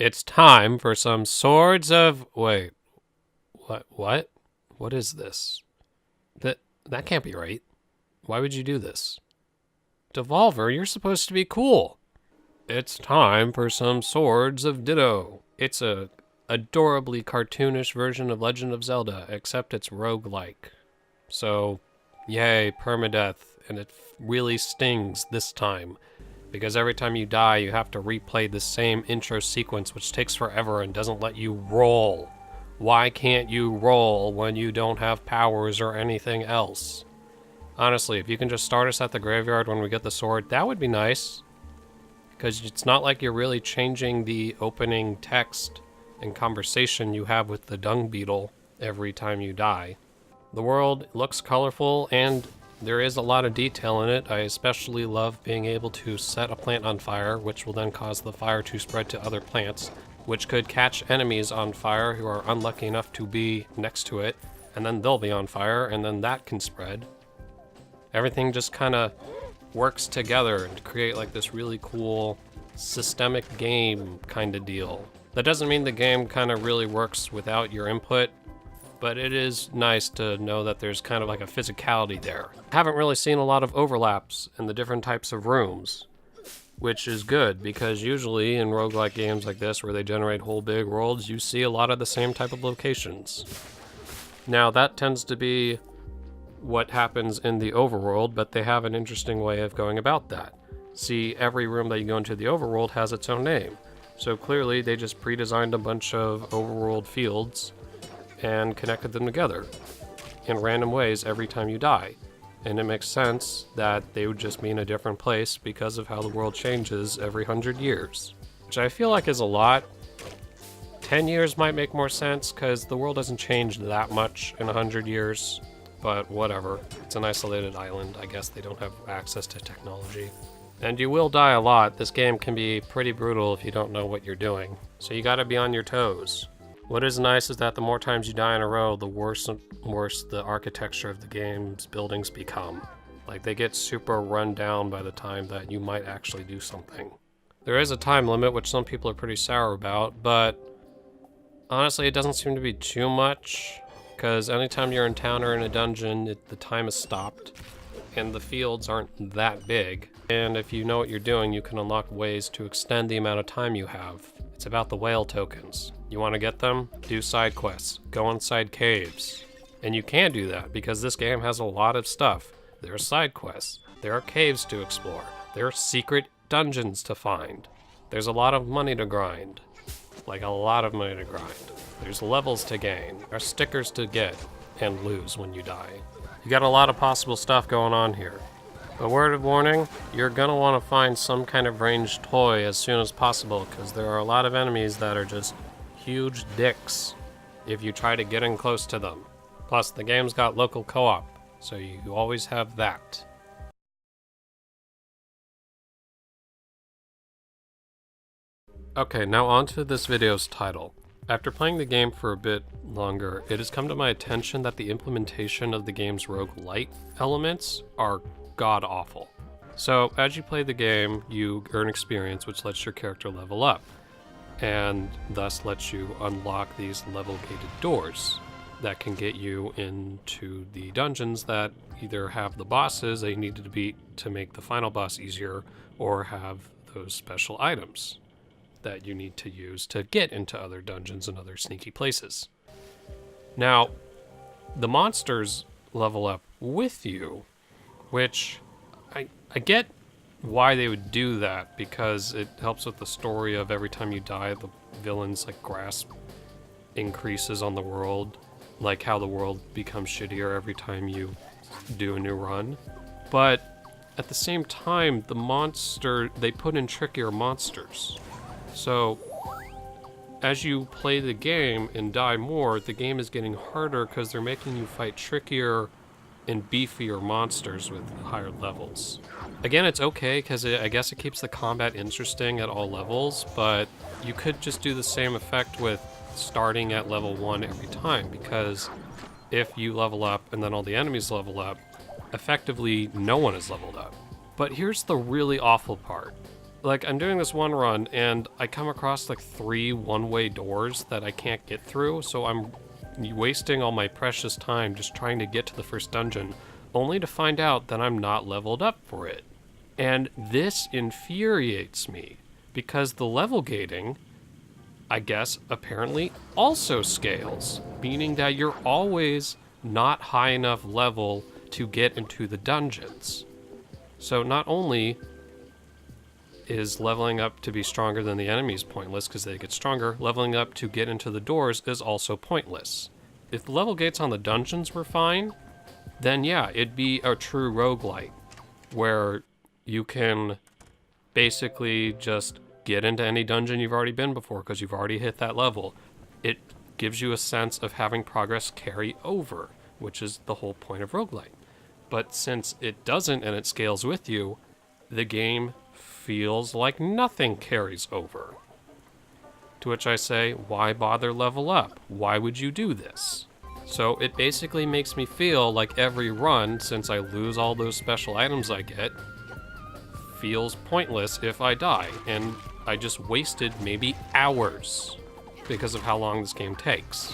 It's time for some Swords of... Wait. What? What is this? That can't be right. Why would you do this? Devolver, you're supposed to be cool. It's time for some Swords of Ditto. It's a adorably cartoonish version of Legend of Zelda, except it's roguelike. So, yay, permadeath, and it really stings this time. Because every time you die, you have to replay the same intro sequence, which takes forever and doesn't let you roll. Why can't you roll when you don't have powers or anything else? Honestly, if you can just start us at the graveyard when we get the sword, that would be nice. Because it's not like you're really changing the opening text and conversation you have with the dung beetle every time you die. The world looks colorful and there is a lot of detail in it. I especially love being able to set a plant on fire, which will then cause the fire to spread to other plants, which could catch enemies on fire who are unlucky enough to be next to it, and then they'll be on fire, and then that can spread. Everything just kind of works together to create like this really cool systemic game kind of deal. That doesn't mean the game kind of really works without your input, but it is nice to know that there's kind of like a physicality there. I haven't really seen a lot of overlaps in the different types of rooms, which is good because usually in roguelike games like this where they generate whole big worlds, you see a lot of the same type of locations. Now that tends to be what happens in the overworld, but they have an interesting way of going about that. See, every room that you go into the overworld has its own name. So clearly they just pre-designed a bunch of overworld fields and connected them together in random ways every time you die. And it makes sense that they would just mean a different place because of how the world changes every 100 years. Which I feel like is a lot. 10 years might make more sense because the world doesn't change that much in 100 years. But whatever, it's an isolated island. I guess they don't have access to technology. And you will die a lot. This game can be pretty brutal if you don't know what you're doing. So you gotta be on your toes. What is nice is that the more times you die in a row, the worse the architecture of the game's buildings become. Like, they get super run down by the time that you might actually do something. There is a time limit, which some people are pretty sour about, but honestly, it doesn't seem to be too much, because anytime you're in town or in a dungeon, the time is stopped, and the fields aren't that big. And if you know what you're doing, you can unlock ways to extend the amount of time you have. It's about the whale tokens. You want to get them? Do side quests. Go inside caves. And you can do that because this game has a lot of stuff. There are side quests. There are caves to explore. There are secret dungeons to find. There's a lot of money to grind. Like a lot of money to grind. There's levels to gain. There are stickers to get and lose when you die. You got a lot of possible stuff going on here. A word of warning, you're gonna want to find some kind of ranged toy as soon as possible because there are a lot of enemies that are just huge dicks if you try to get in close to them. Plus, the game's got local co-op, so you always have that. Okay, now on to this video's title. After playing the game for a bit longer, it has come to my attention that the implementation of the game's roguelite elements are god-awful. So, as you play the game, you earn experience, which lets your character level up, and thus lets you unlock these level-gated doors that can get you into the dungeons that either have the bosses that you needed to beat to make the final boss easier, or have those special items that you need to use to get into other dungeons and other sneaky places. Now, the monsters level up with you, which I get why they would do that, because it helps with the story of every time you die, the villain's like grasp increases on the world, like how the world becomes shittier every time you do a new run. But at the same time, they put in trickier monsters. So as you play the game and die more, the game is getting harder because they're making you fight trickier and beefier monsters with higher levels. Again, it's okay because I guess it keeps the combat interesting at all levels, but you could just do the same effect with starting at level 1 every time, because if you level up and then all the enemies level up, effectively no one is leveled up. But here's the really awful part. Like, I'm doing this one run, and I come across, like, 3 one-way doors that I can't get through, so I'm wasting all my precious time just trying to get to the first dungeon, only to find out that I'm not leveled up for it. And this infuriates me, because the level gating, I guess, apparently also scales, meaning that you're always not high enough level to get into the dungeons. So not only is leveling up to be stronger than the enemies pointless because they get stronger, leveling up to get into the doors is also pointless. If the level gates on the dungeons were fine, then yeah, it'd be a true roguelite, where you can basically just get into any dungeon you've already been before because you've already hit that level. It gives you a sense of having progress carry over, which is the whole point of roguelite. But since it doesn't and it scales with you, the game feels like nothing carries over. To which I say, why bother level up? Why would you do this? So it basically makes me feel like every run, since I lose all those special items I get, feels pointless if I die, and I just wasted maybe hours because of how long this game takes.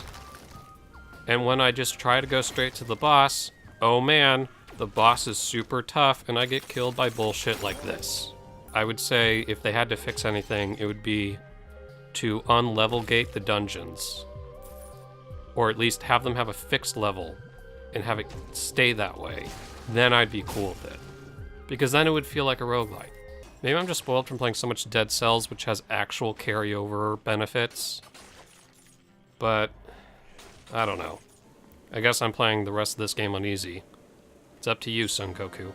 And when I just try to go straight to the boss, oh man, the boss is super tough and I get killed by bullshit like this. I would say if they had to fix anything, it would be to unlevel gate the dungeons. Or at least have them have a fixed level and have it stay that way. Then I'd be cool with it. Because then it would feel like a roguelite. Maybe I'm just spoiled from playing so much Dead Cells, which has actual carryover benefits. But I don't know. I guess I'm playing the rest of this game on easy. It's up to you, Son Goku.